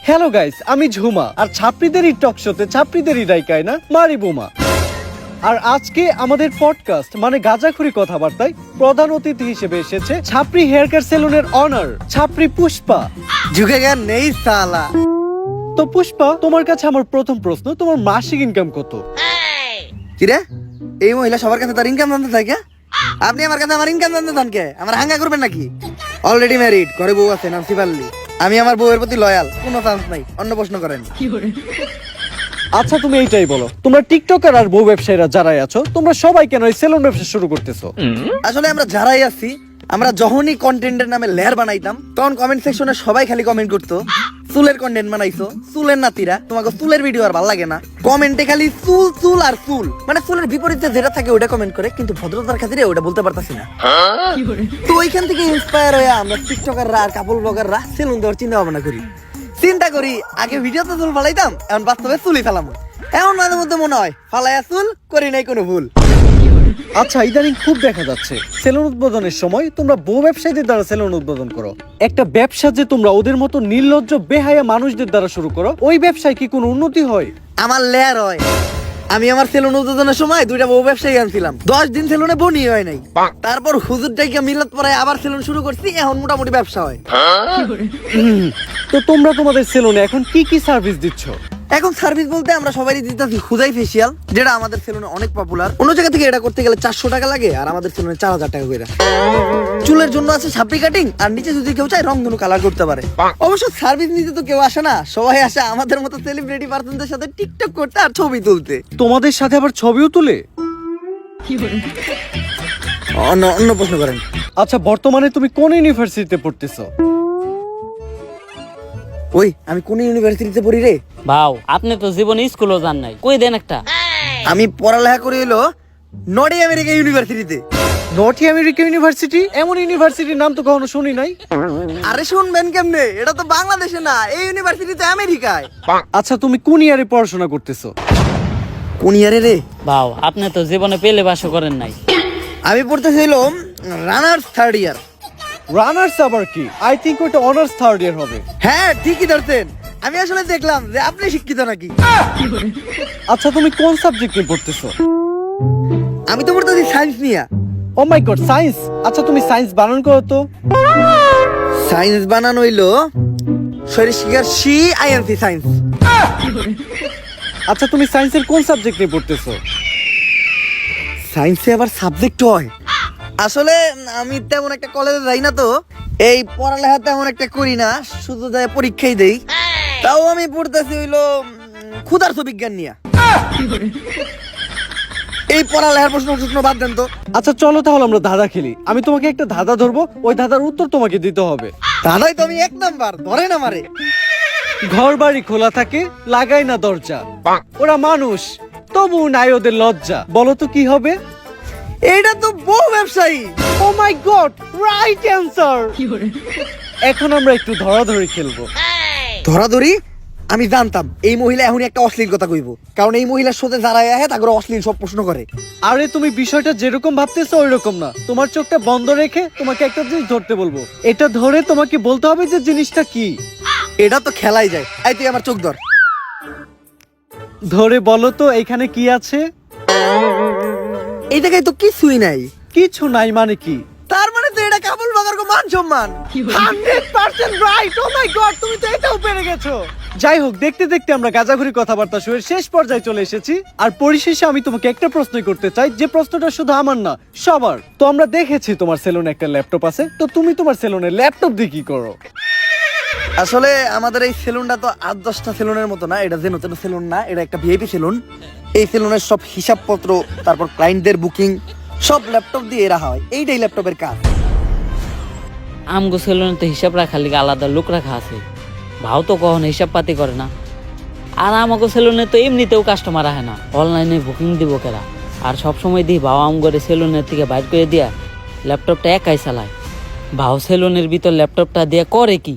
Hello guys, আমি ঝুমা আর ছাত্রীদেরই টক শোতে ছাত্রীদেরই ডাইকায় না মারি বোমা। আর আজকে আমাদের পডকাস্ট মানে গাঁজাখুরি কথাবার্তায় প্রধান অতিথি হিসেবে এসেছে ছাপরি হেয়ার কেয়ার সেলুনের অনার ছাপরি পুষ্পা। ঝুঁকেগা নেই সালা। তো পুষ্পা, তোমার কাছে আমার প্রথম প্রশ্ন, তোমার মাসিক ইনকাম কত? কিরে, এই মহিলা সবার কাছে তার ইনকাম জানতে থাকে? আপনি আমার কাছে আমার ইনকাম জানতে চান কে? আমার হাঙ্গা করবেন নাকি? অলরেডি ম্যারিড, ঘরে বউ আছে, নাম শিবাল্লি। আমি আমার বউয়ের প্রতি লয়াল, কোনো চান্স নাই। অন্য প্রশ্ন করেন। আচ্ছা তুমি এইটাই বলো, তোমরা টিকটকার আর বউ ব্যবসায়ীরা যারাই আছো, তোমরা সবাই কেন এই সেলুন ব্যবসা শুরু করতেছো? আসলে আমরা যারাই আছি, আমরা যখনই কন্টেন্টের নামে লেয়ার বানাইতাম, তখন কমেন্ট সেকশনে সবাই খালি কমেন্ট করতো, চুলের কন্টেন্ট বানাইছো, চুলের নাতিরা, তোমাকে চুলের ভিডিও আর ভালো লাগে না। কমেন্টে খালি চুল চুল আর চুল, মানে চুলের বিপরীতে যেটা থাকে ওটা কমেন্ট করে, কিন্তু ভদ্রতার খাতিরে ওটা বলতে পারতাছি না। তো ওইখান থেকে ইন্সপায়ার হয়ে আমরা টিকটকাররা আর কাপল ব্লগাররা সেলুন দেওয়ার চিন্তা ভাবনা করি। চিন্তা করি আগে ভিডিওতে চুল ফালাইতাম, এখন বাস্তবে চুলই ফেলাম। এমন মাঝে মধ্যে মনে হয় ফালাইয়া চুল করি নাই কোনো ভুল। আচ্ছা, ইদানিং খুব দেখা যাচ্ছে সেলুন উদ্বোধনের সময় তোমরা বউ ব্যবসায়ীদের দ্বারা সেলুন উদ্বোধন করো। একটা ব্যবসা যে তোমরা ওদের মতো নির্লজ্জ বেহায়া মানুষদের দ্বারা শুরু করো, ওই ব্যবসায় কি কোনো উন্নতি হয়? আমার লেয়ার হয়। আমি আমার সেলুন উদ্বোধনের সময় দুইটা বউ ব্যবসায়ী আনছিলাম, 10 দিন সেলুনে বনি হয় নাই। তারপর হুজুর ডাইকা মিলাত পড়ায় আবার সেলুন শুরু করছি, এখন মোটামুটি ব্যবসা হয়। তো তোমরা তোমাদের সেলুনে এখন কি কি সার্ভিস দিচ্ছ? এখন সার্ভিস বলতে আমরা সবাই দিতেছি খুদাই ফেসিয়াল, যেটা আমাদের সেলুনে অনেক পপুলার। অন্য জায়গা থেকে এটা করতে গেলে 400 টাকা লাগে, আর আমাদের সেলুনে 4000 টাকা করে। চুলের জন্য আছে ছাপড়ি কাটিং, আর নিচে যদি কেউ চায় রংধনু কালার করতে পারে। অবশ্য সার্ভিস নিতে তো কেউ আসে না, সবাই আসে আমাদের মতো সেলিব্রিটি পার্সনদের সাথে টিকটক করতে আর ছবি তুলতে। তোমাদের সাথে আবার ছবিও তুলে? অন্য প্রশ্ন করেন। আচ্ছা, বর্তমানে তুমি কোন ইউনিভার্সিটিতে পড়তেছো? ওই আমি কোন ইউনিভার্সিটিতে পড়ি রে? ভাও, আপনি তো জীবনে স্কুলও যান নাই, কই দেন একটা। আমি পড়ালেখা করি হলো নর্থ আমেরিকা ইউনিভার্সিটিতে। North America university? এমন ইউনিভার্সিটির নাম তো কখনো শুনি নাই। আরে শুনবেন কেমনে, এটা তো বাংলাদেশে না, এই ইউনিভার্সিটিতে আমেরিকায়। আচ্ছা, তুমি কোন ইয়ারে পড়াশোনা করতেছো? কোন ইয়ারে রে? ভাও, আপনি তো জীবনে পেলে বাসও করেন নাই। আমি পড়তেছিলাম রানার্স থার্ড ইয়ার। রানার্স আবার কি? আই থিংক ওটা অনার্স থার্ড ইয়ার হবে। হ্যাঁ ঠিকই ধরতেন। আমি আসলে দেখলাম যে আপনি শিক্ষিত নাকি। আচ্ছা, তুমি কোন সাবজেক্ট নিয়ে পড়তেছো? আমি তো পড়তেছি সায়েন্স নিয়ে। ও মাই গড, সায়েন্স! আচ্ছা, তুমি সায়েন্স বানান করো তো। সায়েন্স বানানো হইলো শরীর শিকার সি আইএনসি সায়েন্স। আচ্ছা, তুমি সায়েন্সের কোন সাবজেক্ট নিয়ে পড়তেছো? সায়েন্সে আবার সাবজেক্ট হয়? আসলে আমি তেমন একটা কলেজে যাই না, তো এই পড়ালেখা তেমন একটা করি না, শুধু যাই পরীক্ষাই দেই। তাও আমি পড়তেছি হইলো ক্ষুধার্ত বিজ্ঞান নিয়ে। এই পড়ালেখার প্রশ্ন বাদ দেন তো। আচ্ছা চলো তাহলে আমরা ধাঁধা খেলি। আমি তোমাকে একটা ধাঁধা ধরবো, ওই ধাঁধার উত্তর তোমাকে দিতে হবে। দাদাই তো আমি 1 নাম্বার, ধরেন আমারে। ঘর বাড়ি খোলা থাকে, লাগাই না দরজা, ওরা মানুষ তবু নাই ওদের লজ্জা, বলো তো কি হবে? এইটা তো বউ ব্যবসায়ী। ও মাই গড, রাইট অ্যানসার। এখন আমরা একটু ধরাধরি খেলবো। ধরাধরি? আমি জানতাম এই মহিলা এখনই একটা অশ্লীল কথা কইব, কারণ এই মহিলার সাথে যারা আহে তাকে অশ্লীল সব প্রশ্ন করে। আরে তুমি বিষয়টা যেরকম ভাবতেছো ওই রকম না। তোমার চোখটা বন্ধ রেখে তোমাকে একটা জিনিস ধরতে বলবো, এটা ধরে তোমাকে বলতে হবে যে জিনিসটা কি। এটা তো খেলাই যায়। এই তুই আমার চোখ ধর। ধরে বলো তো এখানে কি আছে? এই জায়গায় তো কিছুই নাই। কিছু নাই মানে কি? তার মানে তো এটা কাবুল বাগার কো মান সম্মান। 100% রাইট। ও মাই গড, তুমি তো এটাও পেরে গেছো। যাই হোক, দেখতে দেখতে আমরা গাঁজাখুরি কথাবার্তা শুরুর শেষ পর্যায়ে চলে এসেছি। আর পরিশেষে আমি তোমাকে একটা প্রশ্নই করতে চাই, যে প্রশ্নটা শুধু আমার না, সবার। তো আমরা দেখেছি তোমার সেলুনে একটা ল্যাপটপ আছে, তো তুমি তোমার সেলুনে ল্যাপটপ দিয়ে কি করো? আসলে আমাদের এই সেলুনটা তো 8-10টা সেলুনের মতো না, এটা যেন তেন সেলুন না, এটা একটা ভিআইপি সেলুন। এই সেলুনের সব হিসাবপত্র, তারপর ক্লায়েন্টদের বুকিং সব ল্যাপটপ দিয়ে রাখা হয়। এইটাই ল্যাপটপের কাজ। আমগো সেলুনে তো হিসাব রাখার লিগে আলাদা লোক রাখা আছে। ভাও তো কখনো হিসাব পাতি করে না। আর আমাগো সেলুনে তো এমনিতেও কাস্টমার আহে না, অনলাইনে বুকিং দিব কেরা। আর সবসময় দিই ভাও আমগরে সেলুনের থেকে বাইর করে দিয়া ল্যাপটপটা একাই চালায়। ভাও সেলুনের ভিতর ল্যাপটপটা দিয়ে করে কি?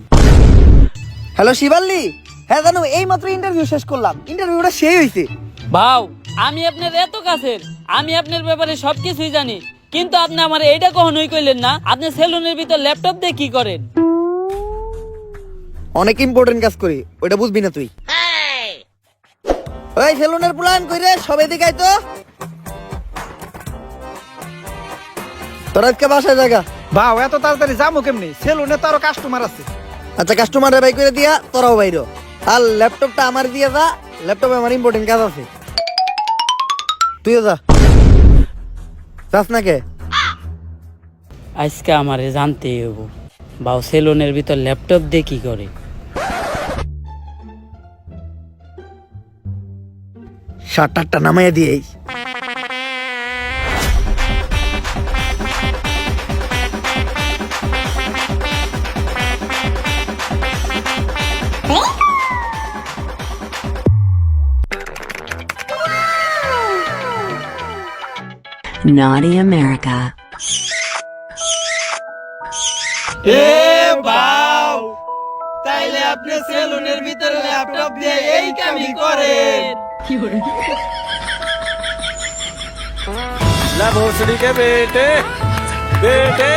হ্যালো শিবাল্লি, হ্যাঁ জানো এই মাত্র ইন্টারভিউ শেষ করলাম, ইন্টারভিউটা সেই হইছে। ভাও, আমি আপনার এত কাছের, আমি আপনার ব্যাপারে সবকিছুই জানি, কিন্তু আপনি আমার এইটা কখনোই কইলেন না আপনি সেলুনের ভিতর ল্যাপটপ দিয়ে কি করেন। অনেক ইম্পর্টেন্ট কাজ করি, ওইটা বুঝবি না তুই। ওই সেলুনের প্ল্যান কইরে সবাই দিকে তো তোর আজকে বাসায় জায়গা। ভাও এত তাড়াতাড়ি যাবো কেমনি? সেলুনে তো আরো কাস্টমার আছে। আচ্ছা কাস্টমারের বাই করে দিয়া তোরাও বাইরো। আর ল্যাপটপটা আমার দিয়ে যা, ল্যাপটপে আমার ইম্পর্টেন্ট কাজ আছে। তুইও যা। যাস না কে? আজকে আমারে জানতেই হবো ভাও সেলুনের ভিতর ল্যাপটপ দিয়ে কি করে। শার্টটা নামাইয়া দিয়েই। Naughty America. তাইলে আপনি সেলুনের ভিতরে ল্যাপটপ দিয়ে এই কামই করেন। ला भोसड़ी के बेटे बेटे